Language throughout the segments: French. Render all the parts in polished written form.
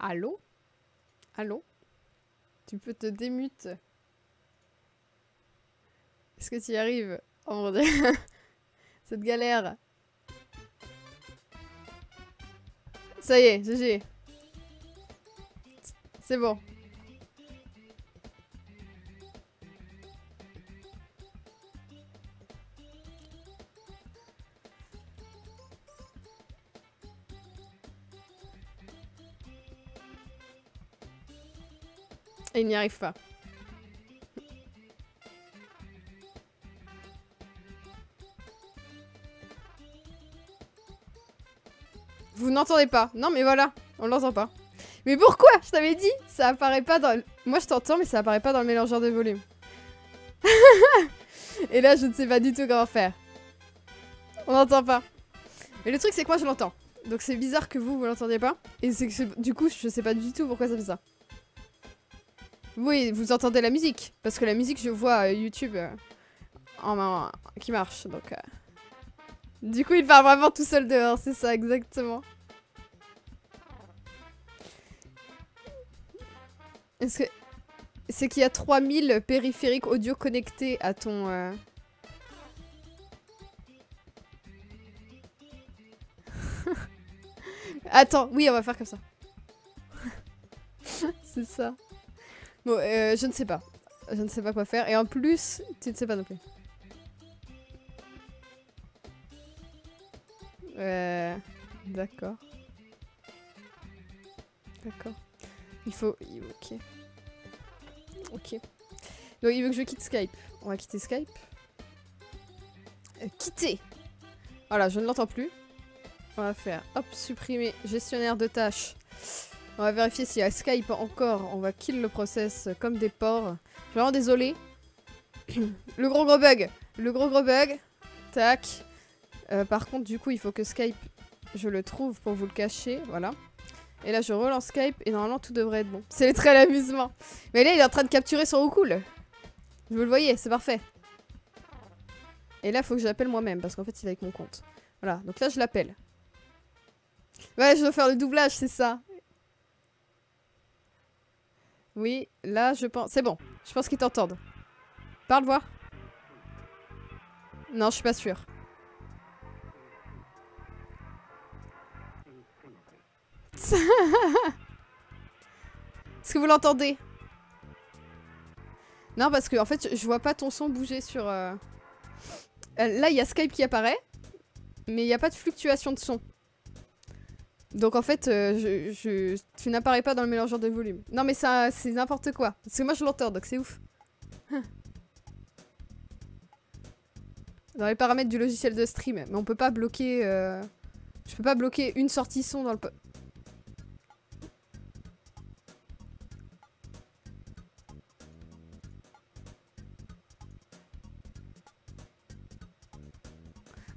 Allô? Allô? Tu peux te démute. Est-ce que tu y arrives? Oh mon dieu. Cette galère. Ça y est, GG. C'est bon. Et il n'y arrive pas. Vous n'entendez pas. Non mais voilà, on l'entend pas. Mais pourquoi? Je t'avais dit, ça apparaît pas dans... Moi je t'entends mais ça apparaît pas dans le mélangeur de volume. Et là je ne sais pas du tout comment faire. On n'entend pas. Mais le truc c'est que moi je l'entends. Donc c'est bizarre que vous l'entendiez pas. Et c'est que du coup je sais pas du tout pourquoi ça fait ça. Oui, vous entendez la musique. Parce que la musique je vois YouTube qui marche. Donc du coup il part vraiment tout seul dehors, c'est ça exactement. Est-ce que... C'est qu'il y a 3000 périphériques audio connectés à ton... Attends, oui, on va faire comme ça. C'est ça. Bon, je ne sais pas. Je ne sais pas quoi faire. Et en plus, tu ne sais pas non plus. D'accord. D'accord. Il faut... Ok. Ok. Donc il veut que je quitte Skype. On va quitter Skype. Quitter. Voilà, je ne l'entends plus. On va faire, hop, supprimer gestionnaire de tâches. On va vérifier s'il y a Skype encore. On va kill le process comme des porcs. Je suis vraiment désolée. Le gros bug. Le gros bug. Tac. Par contre, du coup, il faut que Skype, je le trouve pour vous le cacher. Voilà. Et là, je relance Skype et normalement, tout devrait être bon. C'est très l'amusement. Mais là, il est en train de capturer son roucoule. Vous le voyez, c'est parfait. Et là, il faut que je l'appelle moi-même parce qu'en fait, il est avec mon compte. Voilà, donc là, je l'appelle. Ouais, je dois faire le doublage, c'est ça. Oui, là, je pense... C'est bon, je pense qu'ils t'entendent. Parle, voir. Non, je suis pas sûre. Est-ce que vous l'entendez? Non, parce que en fait, je vois pas ton son bouger sur... Là, il y a Skype qui apparaît, mais il n'y a pas de fluctuation de son. Donc en fait, tu n'apparais pas dans le mélangeur de volume. Non mais ça, c'est n'importe quoi. Parce que moi je l'entends, donc c'est ouf. Dans les paramètres du logiciel de stream. Mais on peut pas bloquer... Je peux pas bloquer une sortie son dans le...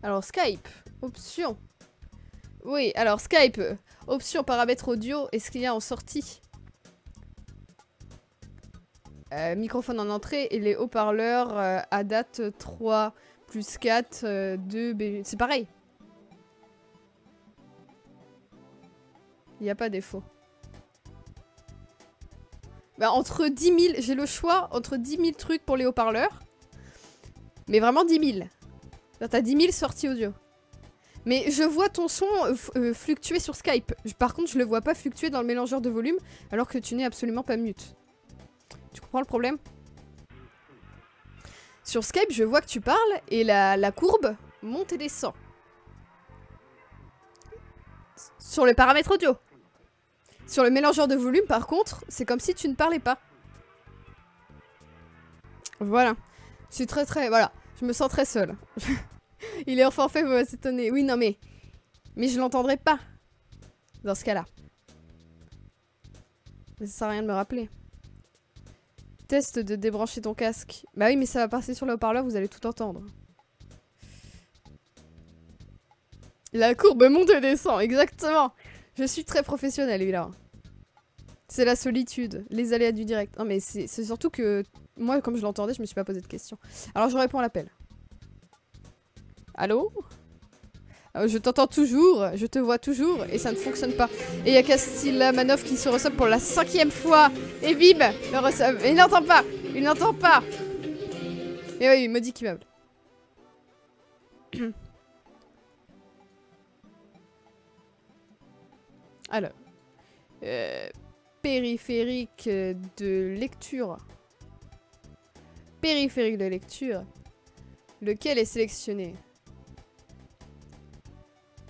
Alors Skype, option. Oui, alors Skype, option paramètres audio, est-ce qu'il y a en sortie? Microphone en entrée et les haut-parleurs à date 3 plus 4, 2, B... C'est pareil. Il n'y a pas défaut. Bah, entre 10 000, j'ai le choix entre 10 000 trucs pour les haut-parleurs. Mais vraiment 10 000. T'as 10 000 sorties audio. Mais je vois ton son fluctuer sur Skype. Par contre, je le vois pas fluctuer dans le mélangeur de volume, alors que tu n'es absolument pas mute. Tu comprends le problème? Sur Skype, je vois que tu parles, et la courbe monte et descend. Sur les paramètres audio. Sur le mélangeur de volume, par contre, c'est comme si tu ne parlais pas. Voilà. Je suis très... Voilà. Je me sens très seule. Il est enfin fait, vous va s'étonner. Oui, non, mais... Mais je l'entendrai pas. Dans ce cas-là. Mais ça sert à rien de me rappeler. Test de débrancher ton casque. Bah oui, mais ça va passer sur le haut-parleur, vous allez tout entendre. La courbe monte et descend, exactement. Je suis très professionnelle, évidemment. C'est la solitude, les aléas du direct. Non, mais c'est surtout que... Moi, comme je l'entendais, je me suis pas posé de questions. Alors, je réponds à l'appel. Allô? Je t'entends toujours, je te vois toujours, et ça ne fonctionne pas. Et il y a Castillamanov qui se resub pour la 5e fois. Et bim, le resub. Et il n'entend pas, il n'entend pas. Et oui, maudit immeuble. Alors. Périphérique de lecture. Périphérique de lecture. Lequel est sélectionné?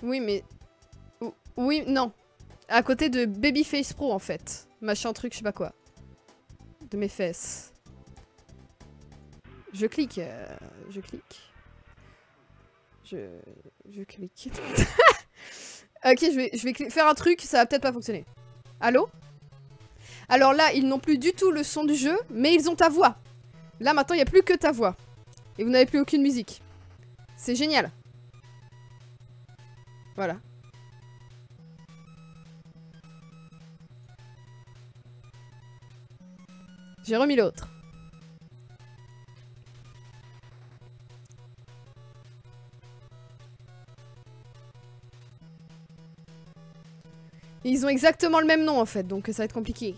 Oui, mais... Oui, non. À côté de Babyface Pro, en fait. Machin truc, je sais pas quoi. De mes fesses. Je clique. Je clique. Je clique. Ok, je vais faire un truc, ça va peut-être pas fonctionner. Allô? Alors là, ils n'ont plus du tout le son du jeu, mais ils ont ta voix. Là, maintenant, il n'y a plus que ta voix. Et vous n'avez plus aucune musique. C'est génial. Voilà. J'ai remis l'autre. Ils ont exactement le même nom en fait, donc ça va être compliqué.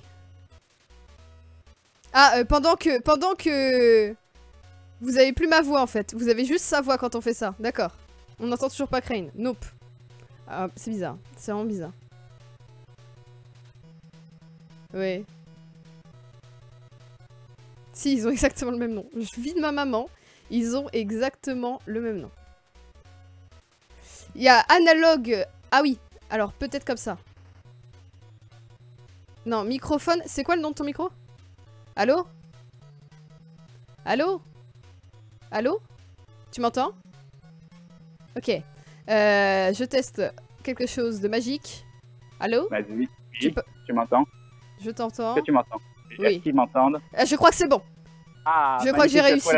Ah, pendant que... Vous avez plus ma voix en fait, vous avez juste sa voix quand on fait ça, d'accord. On n'entend toujours pas Crane, nope. Ah, c'est bizarre, c'est vraiment bizarre. Ouais. Si, ils ont exactement le même nom. Je vis de ma maman, ils ont exactement le même nom. Il y a analogue... Ah oui, alors peut-être comme ça. Non, microphone, c'est quoi le nom de ton micro? Allô? Allô? Allô? Tu m'entends? Ok. Je teste quelque chose de magique. Allô? Vas-y, oui, tu m'entends? Je t'entends. Est-ce que tu m'entends? Oui. Est-ce qu'ils m'entendent? Je crois que c'est bon. Ah, je crois que j'ai réussi.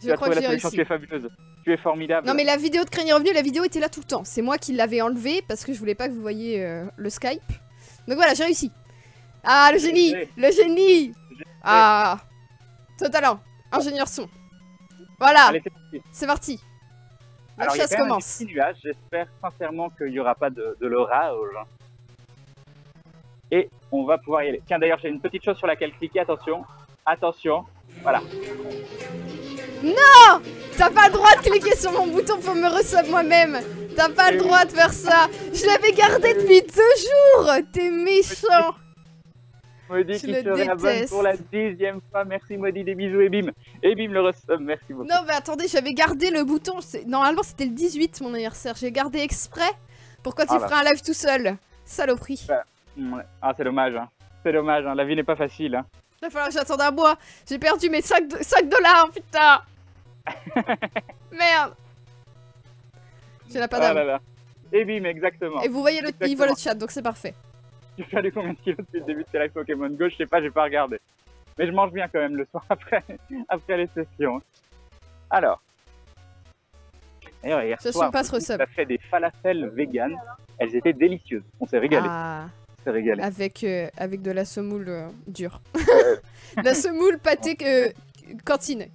Tu as trouvé la solution, tu es fabuleuse. Tu es formidable. Non mais la vidéo de Crane est revenue, la vidéo était là tout le temps. C'est moi qui l'avais enlevée parce que je voulais pas que vous voyiez le Skype. Donc voilà, j'ai réussi. Ah, le génie! Le génie! Ah! Ton talent! Ingénieur son. Voilà! Allez, c'est parti. La Alors, chasse commence. Un petit nuage. J'espère sincèrement qu'il n'y aura pas de l'orage. Et on va pouvoir y aller. Tiens, d'ailleurs, j'ai une petite chose sur laquelle cliquer. Attention. Attention. Voilà. Non! T'as pas le droit de cliquer sur mon bouton pour me resub moi-même. T'as pas le droit de faire ça. Je l'avais gardé depuis 2 jours. T'es méchant. Maudit qui se réabonne pour la 10e fois. Merci Maudit, des bisous et bim. Et bim le resub, merci beaucoup. Non mais attendez, j'avais gardé le bouton. Normalement c'était le 18 mon anniversaire. J'ai gardé exprès pour quand tu feras un live tout seul. Saloperie. Ouais. Ah c'est dommage. Hein. C'est dommage, hein. La vie n'est pas facile. Hein. Il va falloir que j'attende un mois. J'ai perdu mes 5 $, putain. Merde. J'ai la pas d'âme. Ah là là. Et bim, exactement. Et vous voyez il voit le chat, donc c'est parfait. Tu as perdu combien de kilos depuis le début de tes lives Pokémon Go? Je sais pas, j'ai pas regardé. Mais je mange bien quand même le soir après les sessions. Alors. D'ailleurs, hier soir, on a fait des falafels vegan. Elles étaient délicieuses. On s'est régalé. Ah. On s'est régalé. Avec de la semoule dure. La semoule pâté cantine.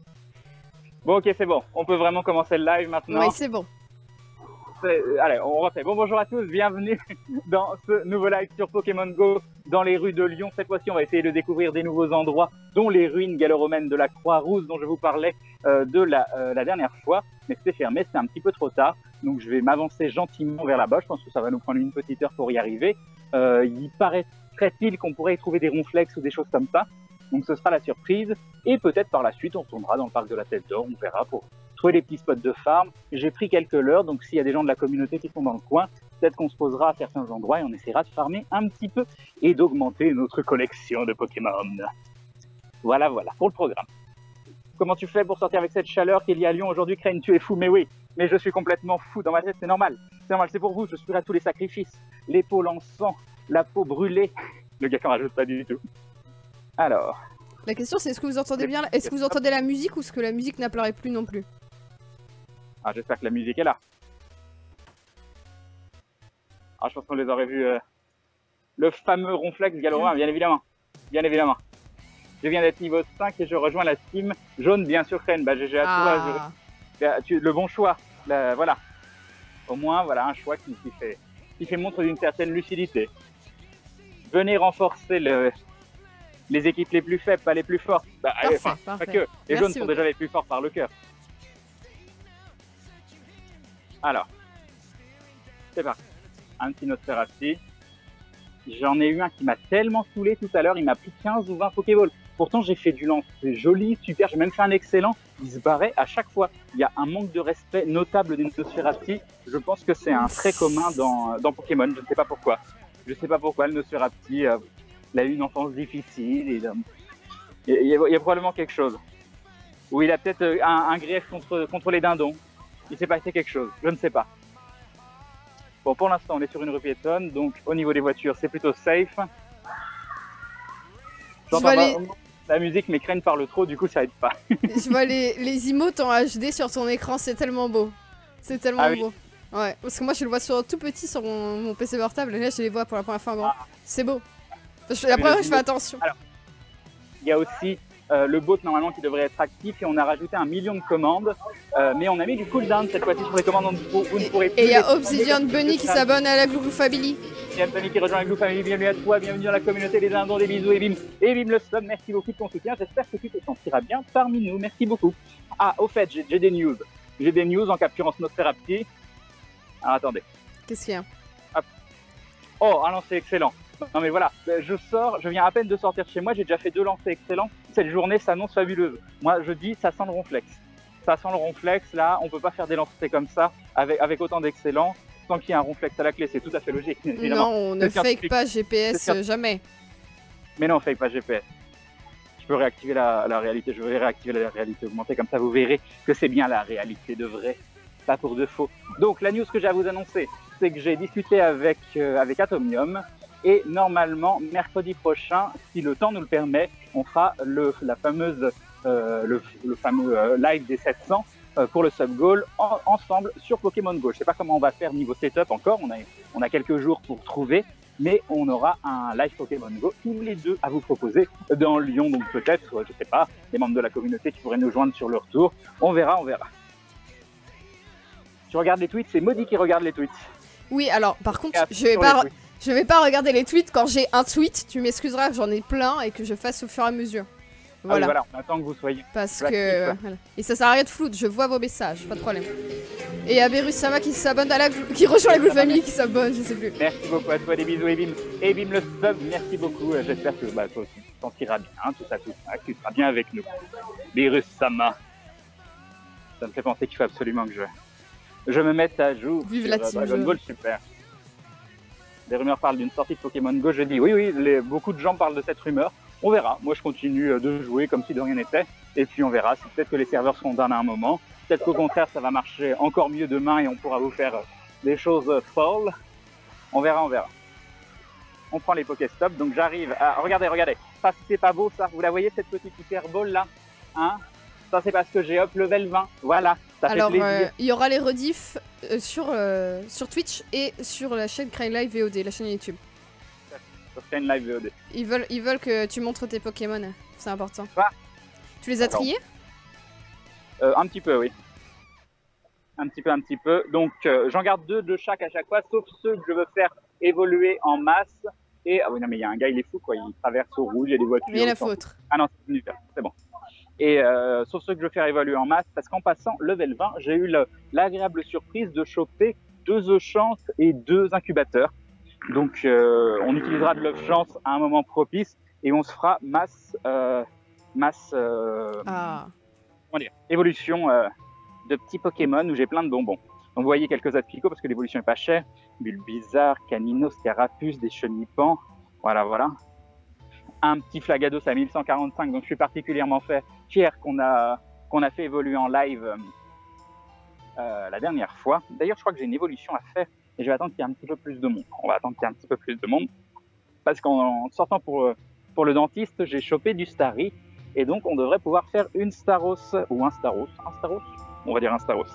Bon, ok, c'est bon. On peut vraiment commencer le live maintenant. Oui, c'est bon. Allez, on refait. Bon, bonjour à tous, bienvenue dans ce nouveau live sur Pokémon Go dans les rues de Lyon. Cette fois-ci, on va essayer de découvrir des nouveaux endroits, dont les ruines gallo-romaines de la Croix-Rousse, dont je vous parlais de la dernière fois. Mais c'était fermé, c'était un petit peu trop tard. Donc, je vais m'avancer gentiment vers là-bas. Je pense que ça va nous prendre une petite heure pour y arriver. Il paraîtrait-il qu'on pourrait y trouver des ronflex ou des choses comme ça. Donc, ce sera la surprise. Et peut-être par la suite, on retournera dans le parc de la Tête d'Or. On verra pour trouver des petits spots de farm. J'ai pris quelques leurres, donc s'il y a des gens de la communauté qui sont dans le coin, peut-être qu'on se posera à certains endroits et on essaiera de farmer un petit peu et d'augmenter notre collection de Pokémon. Voilà, pour le programme. Comment tu fais pour sortir avec cette chaleur qu'il y a à Lyon aujourd'hui, Crane? Tu es fou, mais oui, mais je suis complètement fou dans ma tête, c'est normal. C'est normal, c'est pour vous, je suis à tous les sacrifices. L'épaule en sang, la peau brûlée. Le gars qui en rajoute pas du tout. Alors... La question c'est est-ce que vous entendez bien, est-ce que vous entendez la musique ou est-ce que la musique n'apparaît plus non plus? Ah, j'espère que la musique est là. Ah, je pense qu'on les aurait vus. Le fameux ronflex gallo-romain, bien évidemment. Bien évidemment. Je viens d'être niveau 5 et je rejoins la team jaune, bien sûr, Crane. Bah, GG à toi. Le bon choix. Voilà. Au moins, voilà un choix qui fait montre d'une certaine lucidité. Venez renforcer les équipes les plus faibles, pas les plus fortes. Bah, Parfait, enfin, parfait. pas que. Les Merci jaunes sont beaucoup. déjà les plus forts par le cœur. Alors, c'est parti. Un petit Nosferatu. J'en ai eu un qui m'a tellement saoulé tout à l'heure, il m'a pris 15 ou 20 Pokéballs. Pourtant, j'ai fait du lancer joli, super, j'ai même fait un excellent. Il se barrait à chaque fois. Il y a un manque de respect notable des Nosferatu. Je pense que c'est un trait commun dans Pokémon, je ne sais pas pourquoi. Je ne sais pas pourquoi le Nosferatu il a eu une enfance difficile. Il y a probablement quelque chose. Ou il a peut-être un grief contre les dindons. Il s'est passé quelque chose, je ne sais pas. Bon, pour l'instant, on est sur une rue piétonne, donc au niveau des voitures, c'est plutôt safe. J'entends pas la musique, mes crânes parlent trop, du coup, ça aide pas. Je vois les emotes en HD sur ton écran, c'est tellement beau. C'est tellement beau. Ouais, parce que moi, je le vois sur tout petit sur mon PC portable, et là, je les vois pour la première fois en grand. C'est beau. La première fois, je fais attention. Alors, il y a aussi le bot normalement qui devrait être actif et on a rajouté 1 million de commandes, mais on a mis du cooldown cette fois-ci sur les commandes où vous ne pourrez plus. Et il y a Obsidian Bunny qui s'abonne à la Glou Family. Obsidian Bunny qui rejoint la Glou Family, bienvenue à toi, bienvenue dans la communauté des dindons, des bisous et bim le sub, merci beaucoup de ton soutien, j'espère que tu te sentiras bien parmi nous, merci beaucoup. Ah, au fait, j'ai des news. J'ai des news en capturant ce Nosferatu. Alors attendez. Qu'est-ce qu'il y a? Hop. Oh, un lancer excellent. Non mais voilà, je viens à peine de sortir de chez moi, j'ai déjà fait 2 lancers excellents. Cette journée s'annonce fabuleuse. Moi je dis, ça sent le ronflex. Ça sent le ronflex, là, on peut pas faire des lancers comme ça, avec autant d'excellents, sans qu'il y ait un ronflex à la clé, c'est tout à fait logique. Évidemment. Non, on ne fake pas GPS jamais. Mais non, on fake pas GPS. Je peux réactiver la réalité, je vais réactiver la réalité augmentée, comme ça vous verrez que c'est bien la réalité de vrai, pas pour de faux. Donc la news que j'ai à vous annoncer, c'est que j'ai discuté avec Atomium, et normalement, mercredi prochain, si le temps nous le permet, on fera le fameux live des 700 pour le sub-goal ensemble sur Pokémon Go. Je ne sais pas comment on va faire niveau setup encore, on a quelques jours pour trouver, mais on aura un live Pokémon Go tous les deux à vous proposer dans Lyon. Donc peut-être, je ne sais pas, les membres de la communauté qui pourraient nous joindre sur leur tour. On verra. Tu regardes les tweets, c'est Maudit qui regarde les tweets. Oui, alors par contre, je vais pas regarder les tweets quand j'ai un tweet. Tu m'excuseras que j'en ai plein et que je fasse au fur et à mesure. Voilà. Ah oui, voilà, on attend que vous soyez. Parce que. Voilà. Et ça sert à rien de floute, je vois vos messages, pas de problème. Et il y a Berus-sama qui s'abonne qui rejoint la Glou Family, qui s'abonne, je sais plus. Merci beaucoup à toi, des bisous et bim le sub, merci beaucoup. J'espère que toi aussi tu t'en tireras bien, tout ça, tu seras bien avec nous. Berus-sama. Ça me fait penser qu'il faut absolument que je me mette à jour. Vive la team Dragon Ball Super. Des rumeurs parlent d'une sortie de Pokémon Go. Je dis oui, beaucoup de gens parlent de cette rumeur. On verra. Moi, je continue de jouer comme si de rien n'était. Et puis, on verra. Peut-être que les serveurs seront down à un moment. Peut-être qu'au contraire, ça va marcher encore mieux demain et on pourra vous faire des choses folles. On verra. On prend les Pokéstop. Donc, j'arrive à... Regardez. Ça, c'est pas beau, ça. Vous la voyez, cette petite hyperbole là, hein? Ça, c'est parce que j'ai up level 20. Voilà. Alors, il y aura les rediffs sur Twitch et sur la chaîne Crane Live VOD, la chaîne YouTube. Sur Crane Live VOD. Ils veulent que tu montres tes Pokémon, c'est important. Ah. Tu les as triés? Un petit peu, oui. Un petit peu. Donc, j'en garde 2 de chaque à chaque fois, sauf ceux que je veux faire évoluer en masse. Et, ah oui, non, mais il y a un gars, il est fou, quoi. Il traverse au rouge, il y a des voitures. Mais il y en a foutre. Ah non, c'est venu faire, c'est bon. Et sauf ceux que je veux faire évoluer en masse, parce qu'en passant level 20, j'ai eu l'agréable surprise de choper 2 œufs chance et 2 incubateurs. Donc on utilisera de l'œuf chance à un moment propice et on se fera évolution de petits Pokémon où j'ai plein de bonbons. Donc vous voyez quelques aspicots parce que l'évolution est pas chère. Bulbizarre, Canino, Scarapus, des chenipans. Voilà. Un petit Flagados à 1145, donc je suis particulièrement fier qu'on a fait évoluer en live la dernière fois. D'ailleurs, je crois que j'ai une évolution à faire et je vais attendre qu'il y ait un petit peu plus de monde. On va attendre qu'il y ait un petit peu plus de monde parce qu'en sortant pour le dentiste, j'ai chopé du Starry et donc on devrait pouvoir faire une Staros ou un Staros. On va dire un Staros.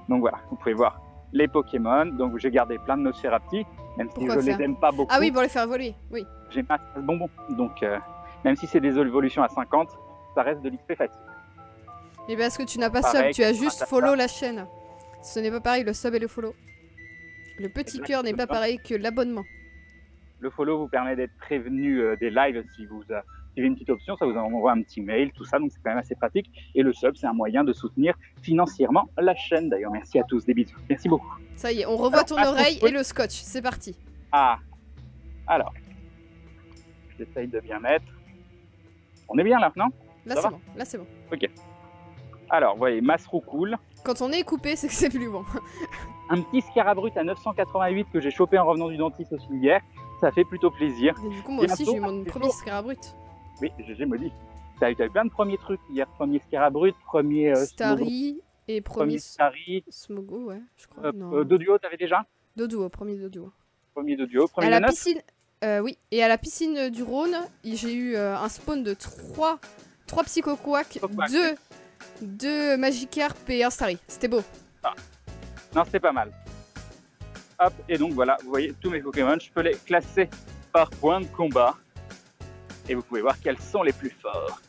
Donc voilà, vous pouvez voir les Pokémon. Donc j'ai gardé plein de Nosferatu, même si je les aime pas beaucoup. Ah oui, pour les faire évoluer, oui. J'ai masse de bonbons, donc même si c'est des évolutions à 50, ça reste de l'XP facile. Et parce que tu n'as pas sub, tu as juste follow la chaîne. Ce n'est pas pareil, le sub et le follow. Le petit cœur n'est pas pareil que l'abonnement. Le follow vous permet d'être prévenu des lives si vous suivez une petite option, ça vous envoie un petit mail, tout ça, donc c'est quand même assez pratique. Et le sub, c'est un moyen de soutenir financièrement la chaîne. D'ailleurs, merci à tous, des bisous. Merci beaucoup. Ça y est, on revoit ton oreille et le scotch, c'est parti. Ah, alors, j'essaye de bien mettre. On est bien là, non? Là c'est bon, là c'est bon. Ok. Alors, vous voyez, Masrou cool. Quand on est coupé, c'est que c'est plus bon. Un petit Scarabrut à 988 que j'ai chopé en revenant du dentiste aussi hier. Ça fait plutôt plaisir. Et du coup, moi aussi, j'ai eu mon premier Scarabrut. Oui, j'ai maudit. T'as eu plein de premiers trucs hier. Premier Scarabrut, premier Starry et premier Starry. Smogo, ouais, je crois. Doduo, t'avais déjà? Doduo, premier Doduo. Premier Doduo, premier à la Nonoff. piscine, oui. Et à la piscine du Rhône, j'ai eu un spawn de 3 Psychoquack, 2 Magikarp et un Starry. C'était beau. Ah. Non, c'était pas mal. Hop, et donc voilà, vous voyez tous mes Pokémon, je peux les classer par point de combat. Et vous pouvez voir quels sont les plus forts.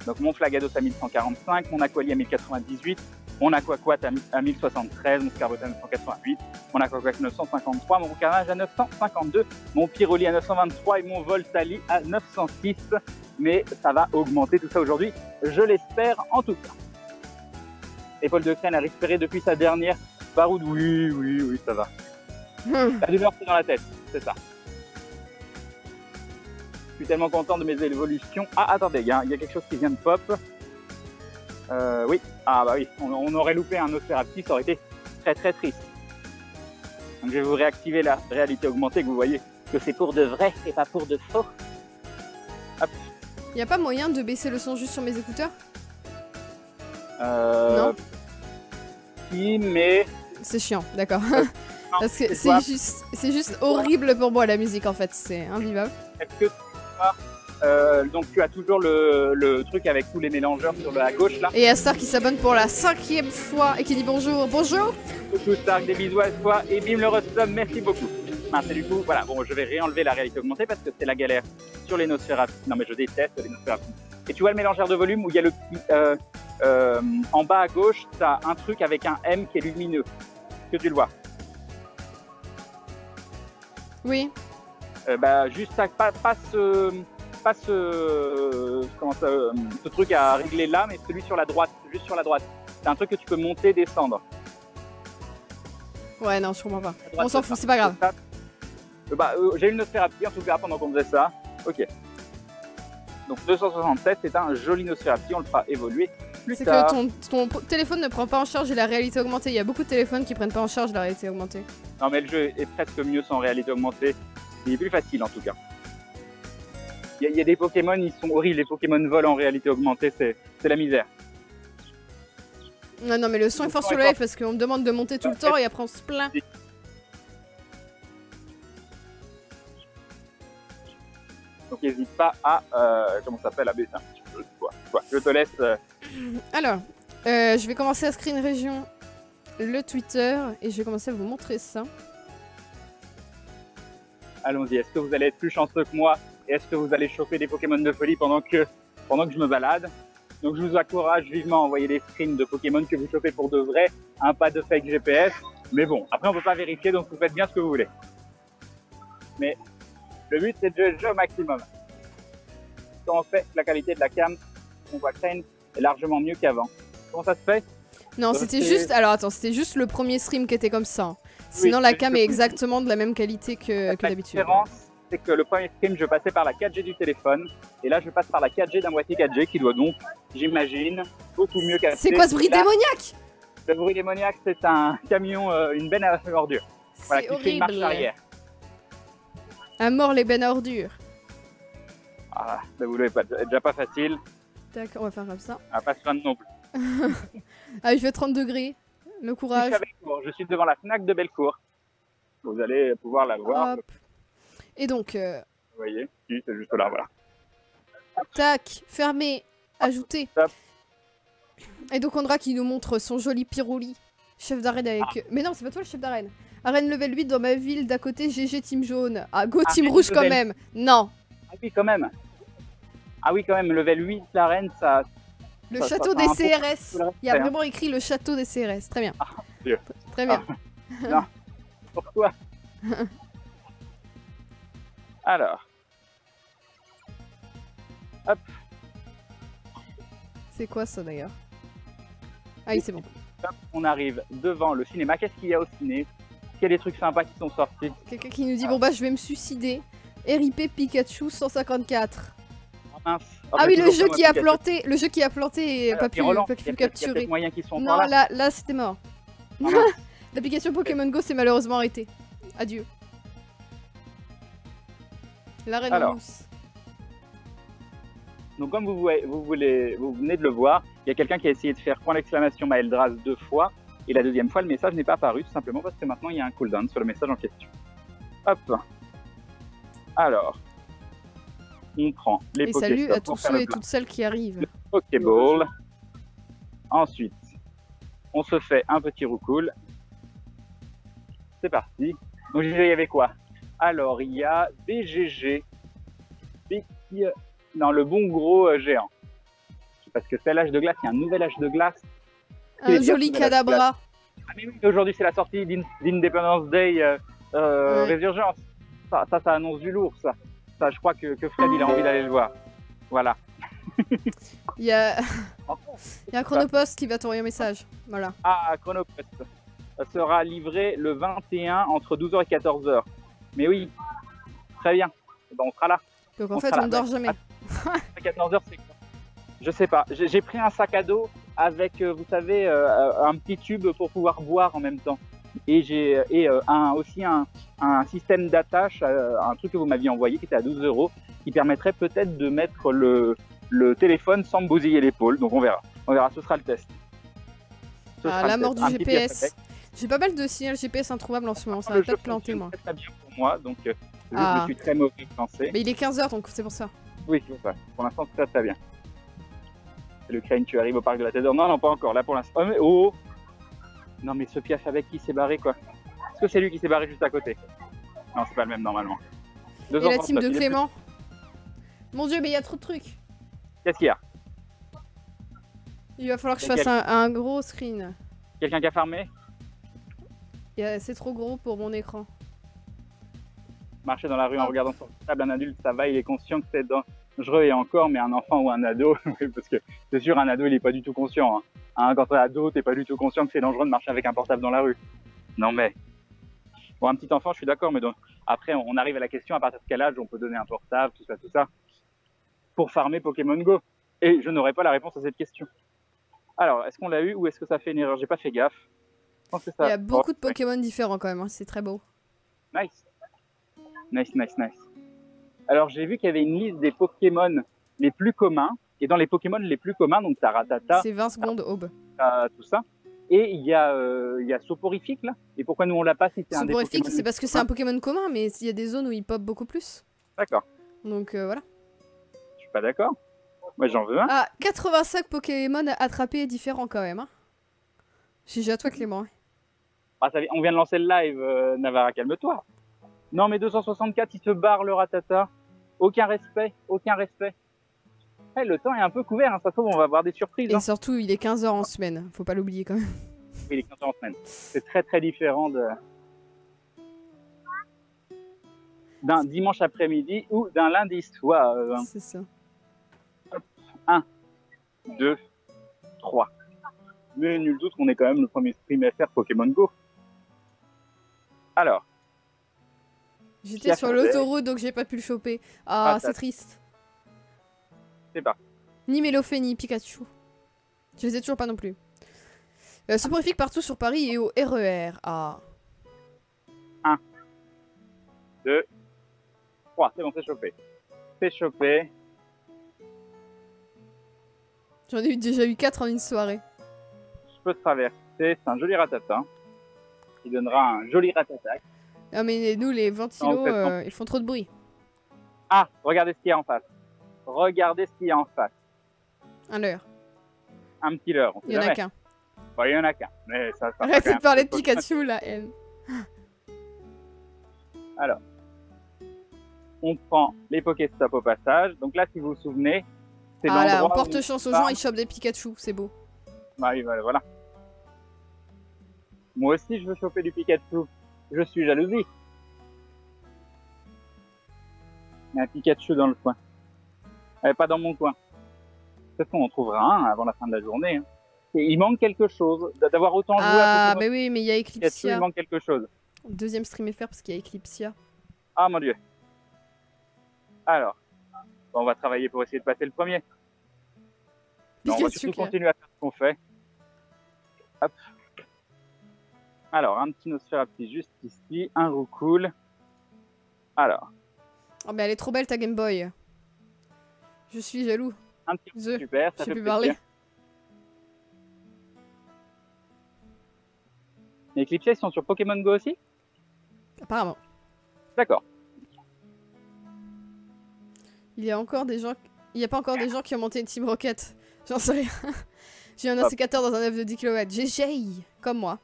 Donc mon Flagados à 1145, mon Aquali à 1098, mon Aquaquat à 1073, mon Scarabot à 988, mon Aquaquac 953, mon Carnage à 952, mon Pyroli à 923 et mon Voltali à 906. Mais ça va augmenter tout ça aujourd'hui, je l'espère en tout cas. Épaule de Crâne a récupéré depuis sa dernière baroude. Oui, ça va. La douleur, c'est dans la tête, c'est ça. Je suis tellement content de mes évolutions. Ah, attendez, il y a quelque chose qui vient de pop. Oui, ah bah oui, on aurait loupé un Nosferatu, ça aurait été très très triste. Donc je vais vous réactiver la réalité augmentée, que vous voyez que c'est pour de vrai et pas pour de faux. Hop. Y a pas moyen de baisser le son juste sur mes écouteurs? Non. Si, mais... C'est chiant, d'accord. Parce que c'est juste horrible pour moi la musique en fait, c'est invivable. Est-ce que donc tu as toujours le truc avec tous les mélangeurs sur la gauche là. Et Astar qui s'abonne pour la 5e fois et qui dit bonjour, bonjour. Coucou Stark, des bisous à toi et bim le resub, merci beaucoup. Et du coup, voilà, bon, je vais réenlever la réalité augmentée parce que c'est la galère sur les Nosferatu. Non mais je déteste les Nosferatu. Et tu vois le mélangeur de volume où il y a le petit, en bas à gauche, tu as un truc avec un M qui est lumineux. Est-ce que tu le vois? Oui. Bah juste pas ce truc à régler là, mais celui sur la droite, juste sur la droite. C'est un truc que tu peux monter, descendre. Ouais, non, je comprends pas. On s'en fout, c'est pas grave. J'ai eu une Nosferatu en tout cas pendant qu'on faisait ça. Ok. Donc 267, c'est un joli Nosferatu, on le fera évoluer plus tard. C'est que ton téléphone ne prend pas en charge la réalité augmentée. Il y a beaucoup de téléphones qui prennent pas en charge la réalité augmentée. Non mais le jeu est presque mieux sans réalité augmentée. Il est plus facile en tout cas. Il y a des Pokémon, ils sont horribles. Les Pokémon volent en réalité augmentée, c'est la misère. Non, mais le son est fort sur le live parce qu'on me demande de monter tout le temps et après on se plaint. Donc n'hésite pas à, comment ça s'appelle, à baisser un petit peu. Je te laisse. Alors, je vais commencer à screen région le Twitter et je vais commencer à vous montrer ça. Allons-y, est-ce que vous allez être plus chanceux que moi et est-ce que vous allez choper des Pokémon de folie pendant que je me balade? Donc je vous encourage vivement à envoyer des screens de Pokémon que vous chopez pour de vrai, pas de fake GPS. Mais bon, après on peut pas vérifier, donc vous faites bien ce que vous voulez. Mais le but c'est de jouer au maximum. Quand on fait la qualité de la cam, on voit que Crane est largement mieux qu'avant. Comment ça se fait? Non, c'était juste... Alors attends, c'était juste le premier stream qui était comme ça. Sinon la cam est exactement de la même qualité que d'habitude. La différence, c'est que le premier stream, je passais par la 4G du téléphone. Et là, je passe par la 4G d'un boîtier 4G qui doit donc, j'imagine, beaucoup mieux capter. C'est quoi ce bruit démoniaque? Le bruit démoniaque, c'est un camion, une benne à ordures. Voilà, qui fait une marche arrière. À mort les bennes à ordures. Ah, bah vous l'avez pas, déjà pas facile. Tac, on va faire comme ça. Ah, pas soin non plus. Ah, il fait 30 degrés. Le courage. Je suis devant la Fnac de Bellecour. Vous allez pouvoir la voir. Hop. Et donc... Vous voyez, si, c'est juste là, voilà. Tac, fermé, ajouté. Hop. Et donc Andra qui nous montre son joli Pyroli. Chef d'arène avec... Mais non, c'est pas toi le chef d'arène. Arène level 8 dans ma ville d'à côté, GG team jaune. Ah, go team rouge quand même. Non. Ah oui, quand même. Ah oui, quand même, level 8, l'arène, ça... Le château des CRS. Il y a vraiment écrit le château des CRS. Très bien. Ah, Dieu. Très bien. Non. Pourquoi? Alors. Hop. C'est quoi ça d'ailleurs? Ah oui, c'est bon. Hop, on arrive devant le cinéma. Qu'est-ce qu'il y a au ciné? Est-ce qu'il y a des trucs sympas qui sont sortis? Quelqu'un qui nous dit bon bah je vais me suicider. RIP Pikachu 154. Oh, mince. Oh, Ah bah, oui, le toujours jeu comme qui a Pikachu. planté, le jeu qui a planté et Alors, pas puis pu, Roland, pas il y pu a peut-être capturer. moyens qui sont Non, encore là. là c'était mort. Ah, mince. L'application Pokémon Go s'est malheureusement arrêtée. Adieu. La reine en Alors. mousse. Donc comme vous venez de le voir, il y a quelqu'un qui a essayé de faire point d'exclamation Maëldras 2 fois, et la deuxième fois le message n'est pas apparu, tout simplement parce que maintenant il y a un cooldown sur le message en question. Hop. Alors, on prend les Et salut Pokéstops à pour tous faire ceux le et toutes celles qui arrivent. Pokéball. Ensuite, on se fait un petit roucoule. C'est parti. Donc il y avait quoi? Alors, il y a BGG. Non, le bon gros géant. Parce que c'est l'âge de glace, il y a un nouvel âge de glace. Un joli Kadabra. Ah mais oui, aujourd'hui c'est la sortie d'Independence Day Ouais. Résurgence. Ça annonce du lourd, ça. Ça, je crois que Fred, il a envie d'aller le voir. Voilà. Il y a un Chronopost qui va t'envoyer un message. Voilà. Ah, Chronopost. Ça sera livré le 21 entre 12h et 14h. Mais oui, très bien. Ben, on sera là. Donc en On fait, sera on là. ne dort jamais. À 14h, c'est quoi? Je sais pas. J'ai pris un sac à dos avec, vous savez, un petit tube pour pouvoir boire en même temps. Et j'ai aussi un système d'attache, un truc que vous m'aviez envoyé qui était à 12 € qui permettrait peut-être de mettre le téléphone sans me bousiller l'épaule. Donc on verra. On verra, ce sera le test. Ce Ah, sera la le mort test. du Un petit GPS. test J'ai pas mal de signaux GPS introuvables en ce moment. Ça Le va jeu peut-être planter, fonctionne moi. très bien pour moi, donc je Ah. suis très mauvais français. Mais il est 15h, donc c'est pour ça. Oui, c'est ça. Pour l'instant, c'est très bien. Le crane, tu arrives au parc de la Tête d'Or. Non, non, pas encore. Là, pour l'instant. Oh, mais oh! Non, mais ce piaf avec qui s'est barré, quoi. Est-ce que c'est lui qui s'est barré juste à côté? Non, c'est pas le même, normalement. Et la team de Clément. Mon dieu, mais il y a trop de trucs. Qu'est-ce qu'il y a? Il va falloir que je fasse un gros screen. Quelqu'un qui a farmé? C'est trop gros pour mon écran. Marcher dans la rue en regardant son portable, un adulte, ça va, il est conscient que c'est dangereux et encore, mais un enfant ou un ado, parce que c'est sûr, un ado, il est pas du tout conscient. Hein, quand t'es ado, t'es pas du tout conscient que c'est dangereux de marcher avec un portable dans la rue. Non mais... Pour un petit enfant, je suis d'accord, mais donc, après, on arrive à la question à partir de quel âge on peut donner un portable, tout ça, pour farmer Pokémon Go. Et je n'aurai pas la réponse à cette question. Alors, est-ce qu'on l'a eu ou est-ce que ça fait une erreur? J'ai pas fait gaffe. Je pense que ça... Il y a beaucoup de Pokémon différents quand même, hein. C'est très beau. Nice. Nice. Alors, j'ai vu qu'il y avait une liste des Pokémon les plus communs. Et dans les Pokémon les plus communs, donc t'as Rattata, C'est 20 secondes, Aube. tout ça. Et il y a Soporifique, là. Et pourquoi nous, on l'a pas si c'est un des Soporifique, Pokémon c'est parce que c'est un Pokémon commun, mais il y a des zones où il pop beaucoup plus. D'accord. Donc voilà. Je suis pas d'accord. Moi, j'en veux un. Ah, 85 Pokémon attrapés et différents quand même. Hein. GG à toi, Clément. Ah, on vient de lancer le live, Navarra, calme-toi. Non, mais 264, il se barre, le Rattata. Aucun respect. Eh, le temps est un peu couvert, hein. Ça se trouve, on va avoir des surprises. Et Hein. surtout, il est 15h en semaine. Faut pas l'oublier quand même. Oui, il est 15 h en semaine. C'est très différent d'un dimanche après-midi ou d'un lundi soir. C'est ça. 1, 2, 3. Mais nul doute qu'on est quand même le premier stream FR Pokémon Go. Alors. J'étais sur l'autoroute, donc j'ai pas pu le choper. Ah, c'est triste. C'est pas. Ni Mélofée, ni Pikachu. Je les ai toujours pas non plus. Soporifique partout sur Paris et au RER. Ah. 1, 2, 3. C'est bon, c'est chopé. C'est chopé. J'en ai déjà eu 4 en une soirée. Je peux traverser. C'est un joli Rattata. Il donnera un joli Rattata. Ah, mais nous, les ventilos, ils font trop de bruit. Ah, regardez ce qu'il y a en face. Un leurre. Un petit leurre. Il y en a qu'un. Bon, il y en a qu'un. Mais ça arrêtez de parler de Pikachu, la haine. Alors, on prend les Pokéstops au passage. Donc là, si vous vous souvenez, c'est l'endroit là, on où porte chance aux gens, ils chopent des Pikachu, c'est beau. Bah oui, voilà. Moi aussi, je veux choper du Pikachu. Je suis jalousie. Il y a un Pikachu dans le coin. Pas dans mon coin. Peut-être qu'on en trouvera un avant la fin de la journée. Hein. Et il manque quelque chose. D'avoir autant joué à Ah, mais oui, mais il y a Pikachu, Eclipsia. il manque quelque chose. Deuxième stream FR parce qu'il y a Eclipsia. Ah mon dieu. Alors, on va travailler pour essayer de passer le premier. Non, on va surtout continuer à faire ce qu'on fait. Hop. Alors, un petit Nosferapti juste ici, un Roucoule. Alors. Oh, mais elle est trop belle ta Game Boy. Je suis jaloux. Un petit super, ça je sais fait plus plaisir. parler. Les Eclipsia, ils sont sur Pokémon Go aussi? Apparemment. D'accord. Il y a encore des gens... Il n'y a pas encore des gens qui ont monté une Team Rocket. J'en sais rien. J'ai un insécateur dans un œuf de 10 km. GG, comme moi.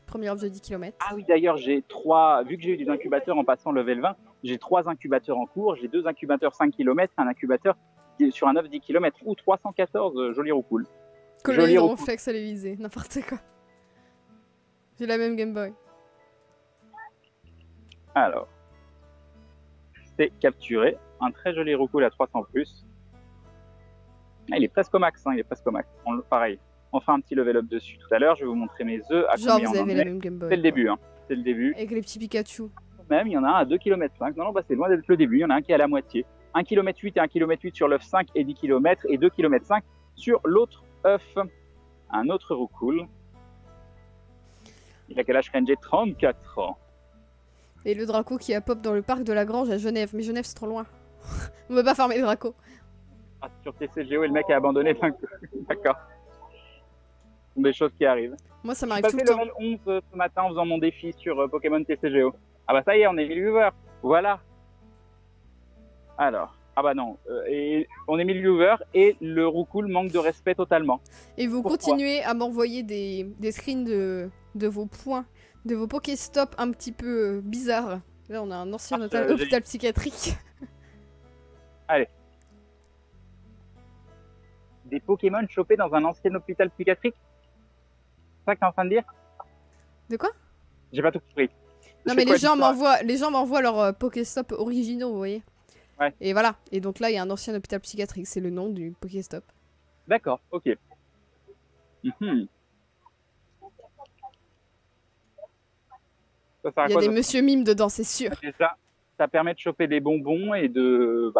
Premier œuf de 10 km. Ah oui, d'ailleurs, j'ai 3... Vu que j'ai eu des incubateurs en passant level 20, j'ai 3 incubateurs en cours. J'ai 2 incubateurs 5 km, un incubateur sur un œuf 10 km. Ou 314, joli Roucoule. Colonie de Ronflex à l'Elysée. N'importe quoi. J'ai la même Game Boy. Alors. C'est capturé. Un très joli Roucoule à 300+. Ah, il est presque au max, hein, il est presque au max. Pareil, on fera un petit level up dessus tout à l'heure. Je vais vous montrer mes œufs. Genre, vous avez la même Game Boy. C'est le début, hein. C'est le début. Avec les petits Pikachu. Même, il y en a un à 2,5 km. Non, bah, c'est loin d'être le début. Il y en a un qui est à la moitié. 1,8 km et 1,8 km sur l'œuf 5 et 10 km et 2,5 km sur l'autre œuf. Un autre Roucoule. Il a quel âge, Renji? 34 ans. Et le Draco qui a pop dans le parc de la Grange à Genève. Mais Genève, c'est trop loin. On peut pas farmer le Draco. Ah, sur TCGO, et le mec a abandonné d'un coup. D'accord. Ce sont des choses qui arrivent. Moi, ça m'arrive tout le temps. temps. J'ai fait level 11 ce matin en faisant mon défi sur Pokémon TCGO. Ah bah ça y est, on est 1000 viewers. Voilà. Alors. Ah bah non. Et on est 1000 viewers et le Roucoule manque de respect totalement. Et vous continuez à m'envoyer des screens de vos points, de vos Pokéstop un petit peu bizarres. Là, on a un ancien hôpital psychiatrique. Allez. Des Pokémon chopés dans un ancien hôpital psychiatrique? C'est ça que t'es en train de dire? De quoi? J'ai pas tout compris. Non mais les gens m'envoient leurs Pokéstop originaux, vous voyez. Ouais. Et voilà. Et donc là, il y a un ancien hôpital psychiatrique. C'est le nom du Pokéstop. D'accord, ok. Il y a des Monsieur Mime dedans, c'est sûr. Déjà, ça permet de choper des bonbons et de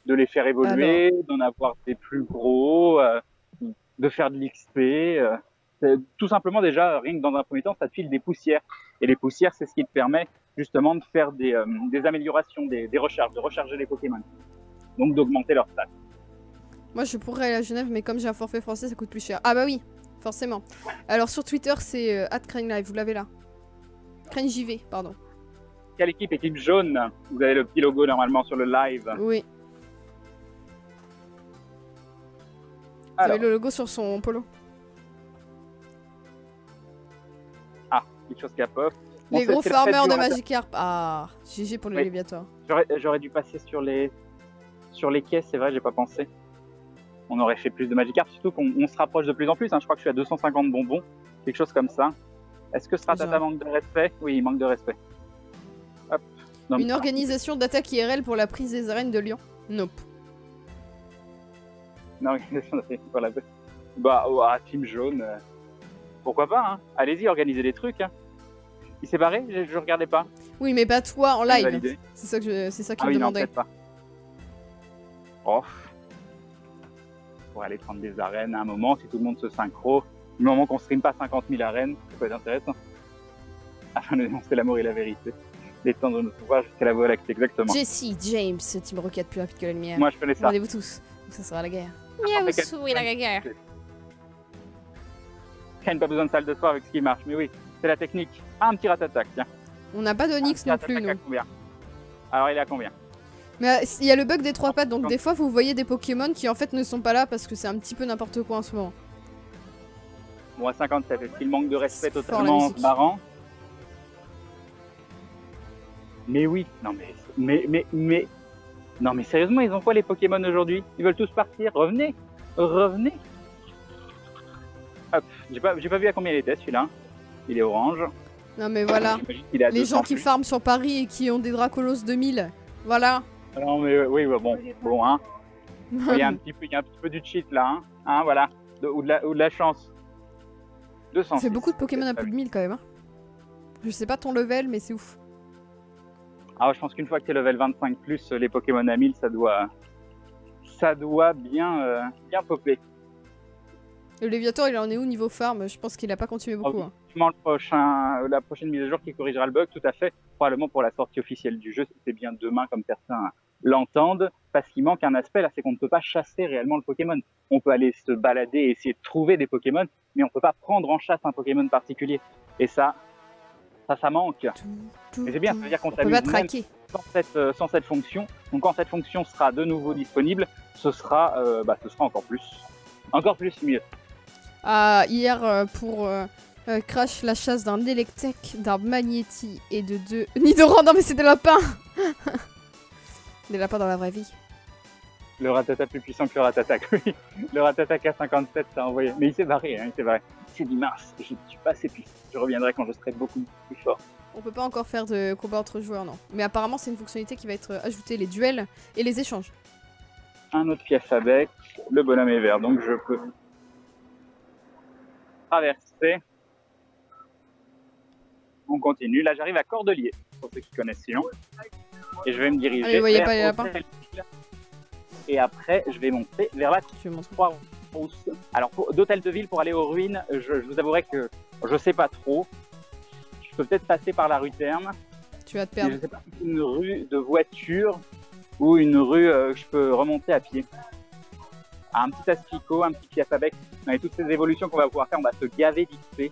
les faire évoluer, d'en avoir des plus gros, de faire de l'XP. Tout simplement, déjà, rien que dans un premier temps, ça te file des poussières. Et les poussières, c'est ce qui te permet justement de faire des améliorations, des recharges, de recharger les Pokémon. Donc d'augmenter leur stats. Moi, je pourrais aller à Genève, mais comme j'ai un forfait français, ça coûte plus cher. Ah bah oui, forcément. Alors sur Twitter, c'est @CraneLive, vous l'avez là. CraneJV, pardon. Quelle équipe? Équipe jaune. Vous avez le petit logo normalement sur le live. Oui. Vous avez le logo sur son polo. Ah, quelque chose qui a pop. Les gros farmers de Magikarp. Ah, GG pour le Léviator. J'aurais dû passer sur les caisses, c'est vrai, j'ai pas pensé. On aurait fait plus de Magikarp, surtout qu'on se rapproche de plus en plus. Hein. Je crois que je suis à 250 bonbons, quelque chose comme ça. Est-ce que Stratata manque de respect? Oui, il manque de respect. Hop. Une organisation d'attaque IRL pour la prise des arènes de Lyon? Nope. Une organisation d'attaque pour la... Bah, Team Jaune, pourquoi pas, hein. Allez-y, organisez des trucs. Hein. Il s'est barré? Je regardais pas. Oui, mais pas toi en live. C'est ça qu'il me demandait. Non, peut-être pas. Oh. Pour aller prendre des arènes à un moment, si tout le monde se synchro. Du moment qu'on stream pas 50 000 arènes, ça peut être intéressant. Afin de dénoncer l'amour et la vérité. D'étendre notre pouvoir jusqu'à la Voie lactée, exactement. Jesse, James, Team Rocket plus rapide que la lumière. Moi, je connais ça. Rendez-vous tous. Donc ça sera la guerre. Miaou, oui, la guerre. Ken, pas besoin de salle de sport avec ce qui marche, mais oui, c'est la technique. Ah, un petit rat-attaque, tiens. On n'a pas d'Onyx non plus, nous. Alors, il est à combien? Mais il y a le bug des 3 pattes, donc des fois vous voyez des Pokémon qui en fait ne sont pas là parce que c'est un petit peu n'importe quoi en ce moment. Bon, à 57, est-ce qu'il manque de respect totalement marrant? Mais oui, non mais... Non mais sérieusement, ils ont quoi les Pokémon aujourd'hui? Ils veulent tous partir, revenez. Revenez. Hop, j'ai pas vu à combien il était celui-là. Il est orange. Non mais voilà. J'imagine qu'il est à Les 200 gens qui plus. farment sur Paris et qui ont des Dracolos 2000. Voilà. Non mais oui, bon, hein. Il y a un petit peu du cheat là, hein, voilà. Ou de la chance. 206. C'est beaucoup de Pokémon à plus de 1000 quand même. Hein. Je sais pas ton level, mais c'est ouf. Ah, je pense qu'une fois que tu es level 25 plus, les Pokémon à 1000, ça doit bien popper. Le Léviator, il en est où niveau farm? Je pense qu'il a pas continué beaucoup. Hein. La prochaine mise à jour qui corrigera le bug, tout à fait. Probablement pour la sortie officielle du jeu, c'est bien demain, comme certains l'entendent, parce qu'il manque un aspect là, c'est qu'on ne peut pas chasser réellement le Pokémon. On peut aller se balader et essayer de trouver des Pokémon, mais on peut pas prendre en chasse un Pokémon particulier. Et ça manque. Mais c'est bien, ça veut dire qu'on s'amuse même sans cette fonction. Donc quand cette fonction sera de nouveau disponible, ce sera encore plus mieux. Hier, pour Crash, la chasse d'un Electek, d'un Magnéti et de 2 Nidoran. Non mais c'est des lapins. Des lapins dans la vraie vie. Le Rattata plus puissant que le Rattata, oui. Le Rattata K57 s'est envoyé. Mais il s'est barré, il s'est barré. C'est dit mince, je ne suis pas assez puissant. Je reviendrai quand je serai beaucoup plus fort. On peut pas encore faire de combat entre joueurs, non. Mais apparemment, c'est une fonctionnalité qui va être ajoutée, les duels et les échanges. Un autre pièce à bec, le bonhomme est vert, donc je peux traverser. On continue. Là, j'arrive à Cordelier, pour ceux qui connaissent Sion. Et je vais me diriger vous voyez vers pas les lapins. Hôtel-Ville. Et après, je vais monter vers la Je vais montrer. Croix-Rousse. Alors, d'Hôtel de Ville pour aller aux ruines, je vous avouerai que je sais pas trop. Je peux peut-être passer par la rue Terme. Tu vas te Mais perdre. je sais pas si c'est une rue de voiture ou une rue que je peux remonter à pied. Ah, un petit asticot, un petit pièce à bec. Avec toutes ces évolutions qu'on va pouvoir faire, on va se gaver vite fait.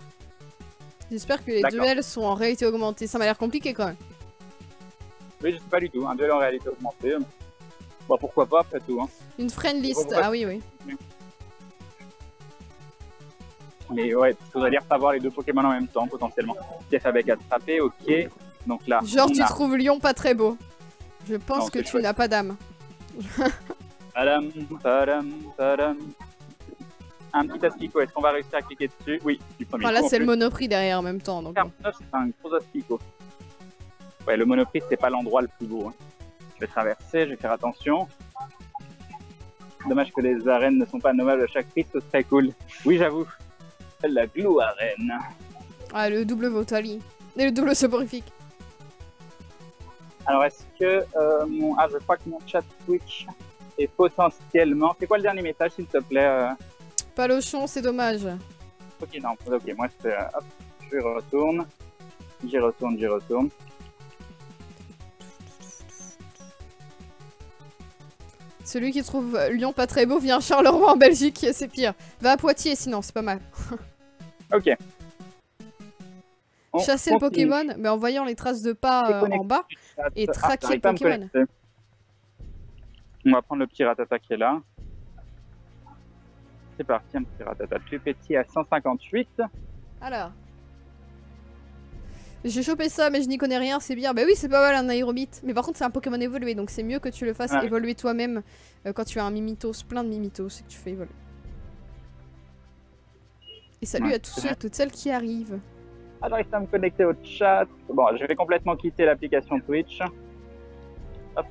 J'espère que les duels sont en réalité augmentée. Ça m'a l'air compliqué quand même. Oui, je sais pas du tout. Un duel en réalité augmentée. Bon, pourquoi pas, après tout. Hein. Une friend list. Ah oui, oui. Mais ouais, il faudrait dire savoir les deux Pokémon en même temps, potentiellement. Pièce à bec attrapé, ok. Donc là. Genre, tu trouves Lion pas très beau. Je pense que tu n'as pas d'âme. Tadam, tadam, tadam. Un petit asticot, est-ce qu'on va réussir à cliquer dessus? Oui, du premier Enfin, là, coup, c'est le Monoprix derrière en même temps. Donc... 49, c'est un gros asticot. Ouais, le Monoprix, c'est pas l'endroit le plus beau. Hein. Je vais traverser, je vais faire attention. Dommage que les arènes ne sont pas nommables à chaque prix, ce serait cool. Oui, j'avoue. La Glue Arène. Ah, le double Votali. Et le double soporifique. Alors, est-ce que je crois que mon chat Twitch est potentiellement... C'est quoi le dernier message, s'il te plaît Palochon, c'est dommage. Ok, non, ok, moi, c'est... hop, je retourne. J'y retourne. Celui qui trouve Lyon pas très beau vient à Charleroi en Belgique, c'est pire. Va à Poitiers sinon, c'est pas mal. Ok. Chasser le Pokémon, mais en voyant les traces de pas en bas, et traquer le Pokémon. On va prendre le petit Rattata qui est là. C'est parti, un petit Rattata plus petit à 158. Alors. J'ai chopé ça, mais je n'y connais rien, c'est bien. Bah oui, c'est pas mal un aérobite. Mais par contre, c'est un Pokémon évolué, donc c'est mieux que tu le fasses évoluer toi-même quand tu as un Mimitos, plein de Mimitos, et que tu fais évoluer. Et salut à tous ceux et toutes celles qui arrivent. Ah, j'arrive à me connecter au chat. Bon, je vais complètement quitter l'application Twitch. Hop.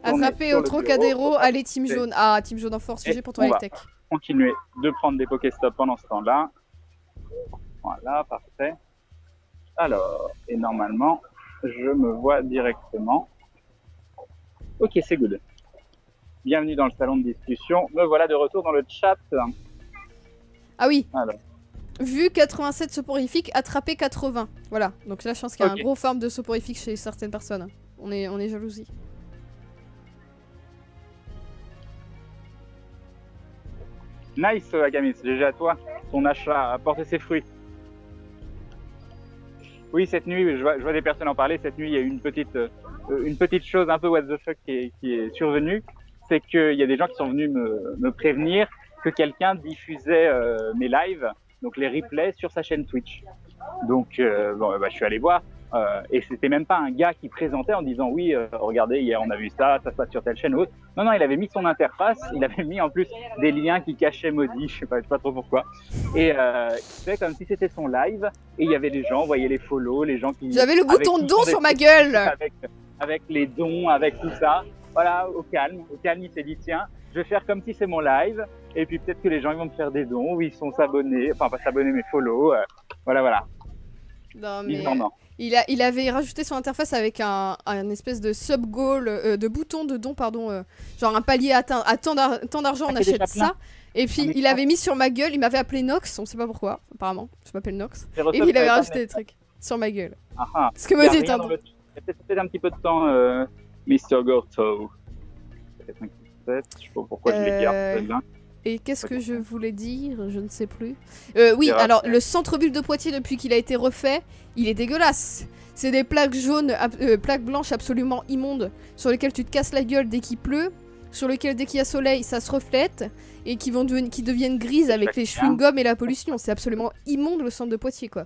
Attraper au Trocadéro, allez Team Jaune. Ah, Team Jaune en force, GG pour toi les tech. Continuer de prendre des Pokéstops pendant ce temps-là. Voilà, parfait. Alors, et normalement, je me vois directement. Ok, c'est good. Bienvenue dans le salon de discussion. Me voilà de retour dans le chat. Ah oui. Alors. Vu 87 soporifiques, attraper 80. Voilà, donc là je pense qu'il y a un gros farm de soporifiques chez certaines personnes. On est jalousie. Nice Agamis, GG à toi. Ton achat a porté ses fruits. Oui, cette nuit, je vois des personnes en parler. Cette nuit, il y a eu une petite chose un peu what the fuck qui est survenue. C'est qu'il y a des gens qui sont venus me prévenir que quelqu'un diffusait mes lives, donc les replays, sur sa chaîne Twitch. Donc, je suis allé voir. Et c'était même pas un gars qui présentait en disant oui, regardez, hier on a vu ça, ça se passe sur telle chaîne ou autre. Non, non, il avait mis son interface, il avait mis en plus des liens qui cachaient maudit, je sais pas trop pourquoi. Et c'était comme si c'était son live, et il y avait les gens, vous voyez les follow, les gens qui... J'avais le bouton de don sur ma gueule. Avec les dons, avec tout ça. Voilà, au calme, il s'est dit tiens, je vais faire comme si c'est mon live, et puis peut-être que les gens ils vont me faire des dons, ou ils sont s'abonner, enfin pas s'abonner mais follow, voilà. Non mais... Il avait rajouté son interface avec un espèce de sub-goal, de bouton de don, pardon, genre un palier atteint, à tant d'argent on achète ça. Et puis il avait mis sur ma gueule, il m'avait appelé Nox, on sait pas pourquoi, apparemment, je m'appelle Nox. Et puis il avait rajouté des trucs sur ma gueule. Ce que me dit un don. Il y a peut-être un petit peu de temps, Mr. Gorto. Je sais pas pourquoi je l'ai gardé celle-là. Et qu'est-ce que je voulais dire? Je ne sais plus. Oui, alors le centre-ville de Poitiers, depuis qu'il a été refait, il est dégueulasse. C'est des plaques jaunes, plaques blanches absolument immondes, sur lesquelles tu te casses la gueule dès qu'il pleut, sur lesquelles dès qu'il y a soleil, ça se reflète, et qui deviennent grises avec les chewing-gums et la pollution. C'est absolument immonde le centre de Poitiers, quoi.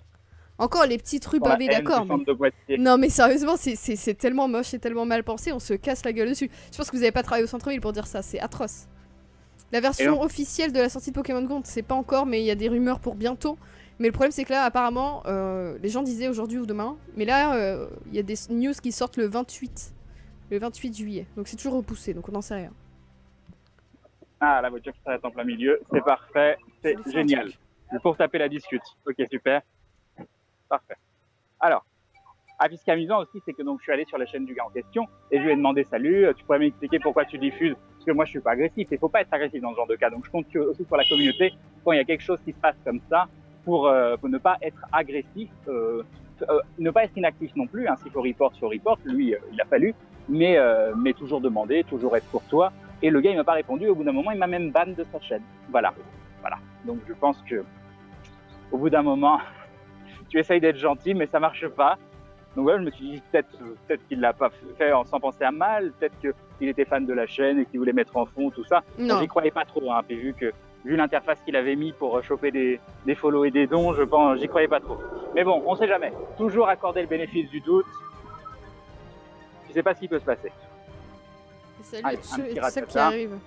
Encore les petites rues pavées, d'accord. Mais... Non mais sérieusement, c'est tellement moche, c'est tellement mal pensé, on se casse la gueule dessus. Je pense que vous n'avez pas travaillé au centre-ville pour dire ça, c'est atroce. La version officielle de la sortie de Pokémon Go, c'est pas encore, mais il y a des rumeurs pour bientôt. Mais le problème c'est que là, apparemment, les gens disaient aujourd'hui ou demain, mais là, il y a des news qui sortent le 28 juillet. Donc c'est toujours repoussé, donc on n'en sait rien. Ah, la voiture qui s'arrête en plein milieu, c'est parfait, c'est génial. Pour taper la discute. Ok, super. Parfait. Alors, puis ce qui est amusant aussi, c'est que donc je suis allé sur la chaîne du gars en question et je lui ai demandé salut, tu pourrais m'expliquer pourquoi tu diffuses, parce que moi je suis pas agressif, il faut pas être agressif dans ce genre de cas, donc je compte aussi sur la communauté quand il y a quelque chose qui se passe comme ça pour ne pas être agressif, ne pas être inactif non plus, hein, s'il faut report sur report, lui il a fallu, mais toujours demander, toujours être courtois, et le gars il m'a pas répondu, au bout d'un moment il m'a même ban de sa chaîne, voilà, donc je pense que au bout d'un moment tu essayes d'être gentil mais ça marche pas. Donc ouais, je me suis dit peut-être qu'il l'a pas fait sans penser à mal, peut-être qu'il était fan de la chaîne et qu'il voulait mettre en fond tout ça. J'y croyais pas trop, hein, puis vu l'interface qu'il avait mis pour choper des follow et des dons, je pense, j'y croyais pas trop. Mais bon, on sait jamais. Toujours accorder le bénéfice du doute. Je sais pas ce qui peut se passer. Salut à ceux qui arrivent.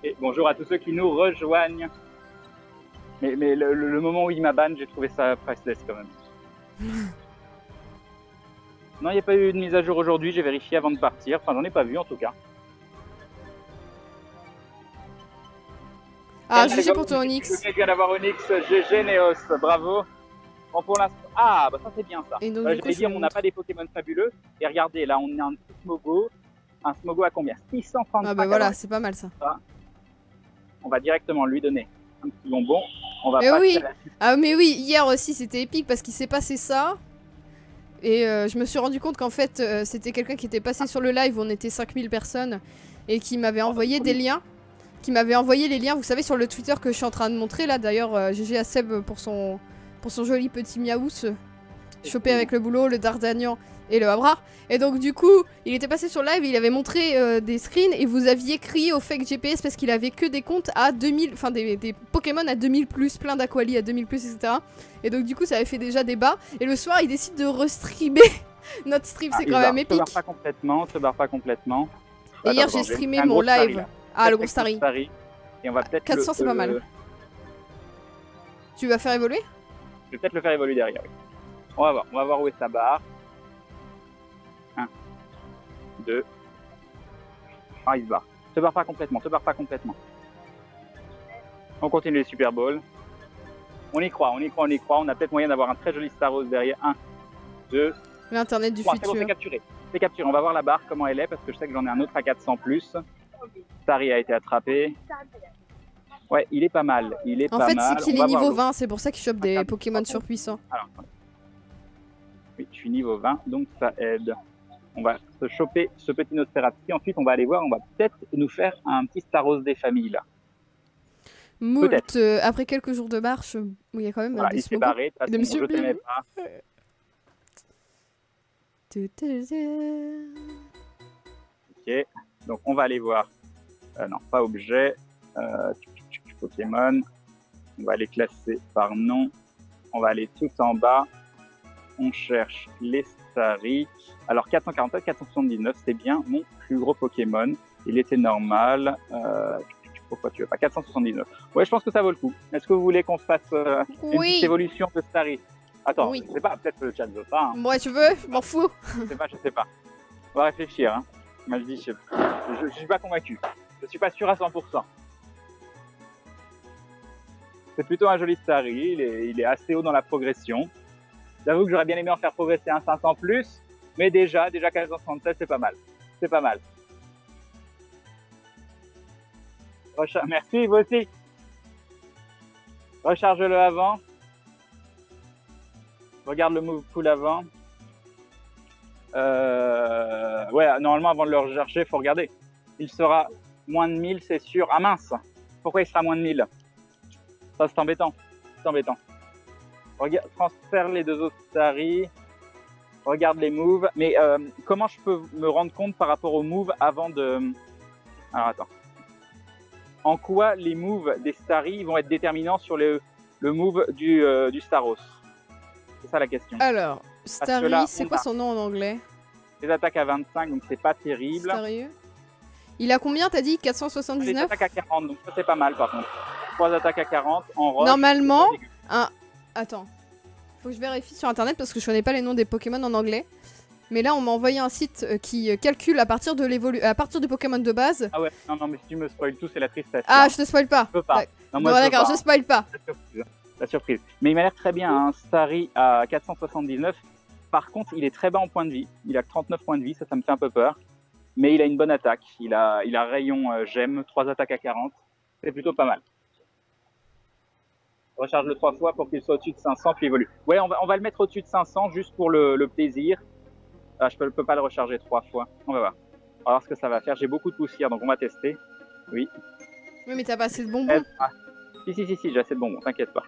Et bonjour à tous ceux qui nous rejoignent. Mais le moment où il m'a ban, j'ai trouvé ça priceless quand même. Non, il n'y a pas eu de mise à jour aujourd'hui, j'ai vérifié avant de partir. Enfin, j'en ai pas vu en tout cas. Ah, GG pour ton Onyx. Je viens d'avoir Onyx, GG Neos, bravo. Bon, pour l'instant. Ah, bah ça c'est bien ça. Je vais dire, on n'a pas des Pokémon fabuleux. Et regardez, là on a un petit Smogo. Un Smogo à combien? 635. Ah bah voilà, c'est pas mal ça. On va directement lui donner un petit bonbon. On va mais oui. Ah mais oui, hier aussi c'était épique parce qu'il s'est passé ça. Et je me suis rendu compte qu'en fait c'était quelqu'un qui était passé sur le live où on était 5000 personnes et qui m'avait envoyé des liens. Qui m'avait envoyé les liens, vous savez, sur le Twitter que je suis en train de montrer là. D'ailleurs, GG à Seb pour son joli petit miaous chopé avec le boulot, le Dardagnan et le Abra. Et donc du coup, il était passé sur live, il avait montré des screens et vous aviez crié au fake GPS parce qu'il avait que des comptes à 2000, enfin des Pokémon à 2000+, plein d'Aquali à 2000+, etc. Et donc du coup, ça avait fait déjà débat. Et le soir, il décide de restreamer notre stream, c'est quand même épique. Te barre pas complètement. Et hier, j'ai streamé mon live. Ah, le gros Starry. Et on va peut-être 400, c'est pas mal. Tu vas faire évoluer? Je vais peut-être le faire évoluer derrière, oui. On va voir où est sa barre. 1, 2. Ah, il se barre. Te barre pas complètement, On continue les Super Balls. On y croit. On a peut-être moyen d'avoir un très joli Star Rose derrière. 1, 2. L'internet du futur. C'est bon, c'est capturé. On va voir la barre, comment elle est, parce que je sais que j'en ai un autre à 400+. Starry a été attrapé. Ouais, il est pas mal. En fait, c'est qu'il est niveau 20, c'est pour ça qu'il chope des Pokémon surpuissants. Alors, oui, je suis niveau 20, donc ça aide. On va se choper ce petit Nosferatu. Ensuite, on va aller voir, on va peut-être nous faire un petit Staros des familles là. Moult, après quelques jours de marche, il y a quand même des Smogo. Barré, de façon, je t'aimais pas. Ok, donc on va aller voir. Non, pas objet. Pokémon. On va les classer par nom. On va aller tout en bas. On cherche les Starry. Alors 447, 479, c'est bien mon plus gros Pokémon. Il était normal. Pourquoi tu veux pas 479. Ouais, je pense que ça vaut le coup. Est-ce que vous voulez qu'on se fasse une petite évolution de Starry? Attends, je sais pas, peut-être que le chat ne veut pas. Hein. Ouais, tu veux? Je m'en fous. Je sais pas. On va réfléchir. Hein. Moi, je dis, je suis pas convaincu. Je suis pas sûr à 100%. C'est plutôt un joli Starry. Il est assez haut dans la progression. J'avoue que j'aurais bien aimé en faire progresser un 500 plus. Mais déjà 467, c'est pas mal. C'est pas mal. Merci, vous aussi. Recharge-le avant. Regarde le move pool avant. Ouais, normalement, avant de le recharger, il faut regarder. Il sera moins de 1000, c'est sûr. Ah mince! Pourquoi il sera moins de 1000? Ça, c'est embêtant. C'est embêtant. Regarde, transfère les deux autres Starry. Regarde les moves. Mais comment je peux me rendre compte par rapport aux moves avant de... Alors, attends. En quoi les moves des Starry vont être déterminants sur le move du Staros? C'est ça la question. Alors, Starry, c'est quoi son nom en anglais? Les attaques à 25, donc c'est pas terrible. Sérieux? Il a combien, t'as dit? 479? Les attaques à 40, donc ça c'est pas mal par contre. 3 attaques à 40 en roche. Normalement, attends. Faut que je vérifie sur internet parce que je connais pas les noms des Pokémon en anglais. Mais là, on m'a envoyé un site qui calcule à partir du Pokémon de base. Ah ouais, non, mais si tu me spoil tout, c'est la tristesse. Ah, je te spoil pas. Je peux pas. Non, d'accord, je spoil pas. La surprise. Mais il m'a l'air très bien, un Starry à 479. Par contre, il est très bas en points de vie. Il a 39 points de vie, ça me fait un peu peur. Mais il a une bonne attaque. Il a rayon gemme, 3 attaques à 40. C'est plutôt pas mal. Recharge-le 3 fois pour qu'il soit au-dessus de 500 puis évolue. Ouais, on va le mettre au-dessus de 500 juste pour le plaisir. Ah, je peux pas le recharger 3 fois. On va voir. On va voir ce que ça va faire. J'ai beaucoup de poussière, donc on va tester. Oui. Oui, mais t'as pas assez de bonbons. Si, j'ai assez de bonbons, t'inquiète pas.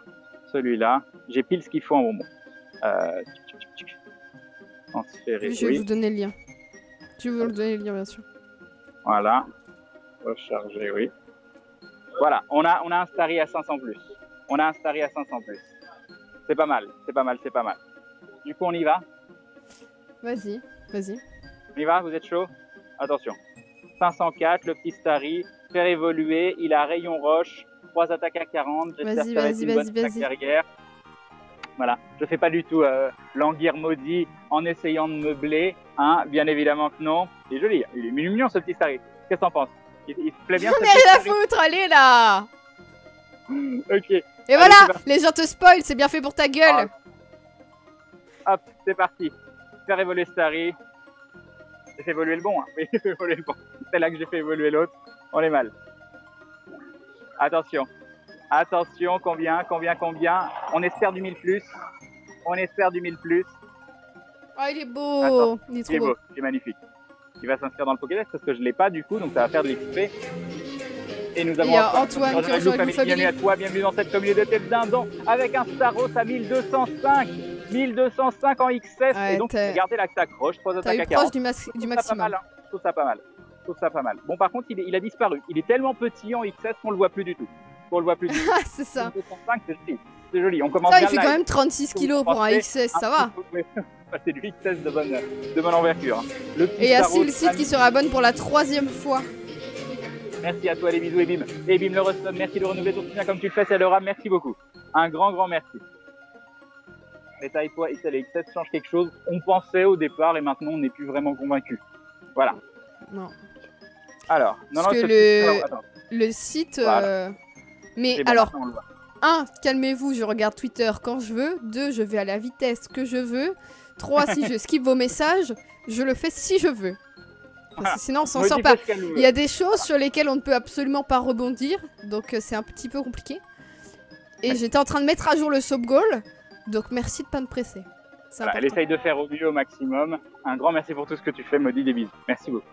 Celui-là, j'ai pile ce qu'il faut en bonbons. Transférer, je vais vous donner le lien. Je vais vous donner le lien, bien sûr. Voilà. Recharger, oui. Voilà, on a un Starry à 500 plus. On a un Starry à 500 plus. C'est pas mal, c'est pas mal, c'est pas mal. Du coup, on y va? Vas-y. On y va, vous êtes chaud? Attention. 504, le petit Starry. Faire évoluer, il a rayon roche. 3 attaques à 40. J'espère que ça va être une bonne attaque derrière. Voilà, je fais pas du tout languir maudit en essayant de meubler. Hein, bien évidemment que non. Il est joli, il est mignon ce petit Starry. Qu'est-ce que t'en penses? Il te plaît bien? Mais rien à foutre, allez là. Ok. Et allez, voilà, les gens te spoil, c'est bien fait pour ta gueule. Hop, c'est parti. Faire évoluer Starry. J'ai fait évoluer le bon, hein. Oui, j'ai fait évoluer le bon. C'est là que j'ai fait évoluer l'autre. On est mal. Attention. Attention, combien? On espère du 1000 plus. On espère du 1000 plus. Oh, il est beau. Attends, il est trop beau. Il est magnifique. Il va s'inscrire dans le Pokédex parce que je ne l'ai pas du coup, donc ça va faire de l'XP. Et nous avons Antoine qui rejoint Glue Family. Bienvenue à toi, bienvenue dans cette communauté de tête dindon avec un Staros à 1205. 1205 en XS. Ouais, et donc, regardez là que t'accroches. 3 attaques à 40. Proche du maximum. Je trouve ça pas mal. Bon, par contre, il a disparu. Il est tellement petit en XS qu'on le voit plus du tout. C'est ça. 1205, c'est joli. On commence ça, bien il fait quand même 36 kilos pour un XS, ça va. C'est du XS de bonne envergure. Et il y a Silcid qui sera bonne pour la 3e fois. Merci à toi, les bisous, Ebim. Ebim le Rostom, merci de renouveler ton soutien comme tu le fais, c'est Laura, merci beaucoup. Un grand merci. Les taille-poids XL et XS changent quelque chose. On pensait au départ et maintenant on n'est plus vraiment convaincu. Voilà. Non. Alors, le site. Voilà. Mais bon, alors, 1, calmez-vous, je regarde Twitter quand je veux. 2, je vais à la vitesse que je veux. 3, si je skip vos messages, je le fais si je veux. Parce que sinon, on s'en sort pas. Il y a des choses sur lesquelles on ne peut absolument pas rebondir. Donc, c'est un petit peu compliqué. Et j'étais en train de mettre à jour le soap goal. Donc, merci de pas me presser. Elle essaye de faire au mieux au maximum. Un grand merci pour tout ce que tu fais, Maudit, des bisous. Merci beaucoup.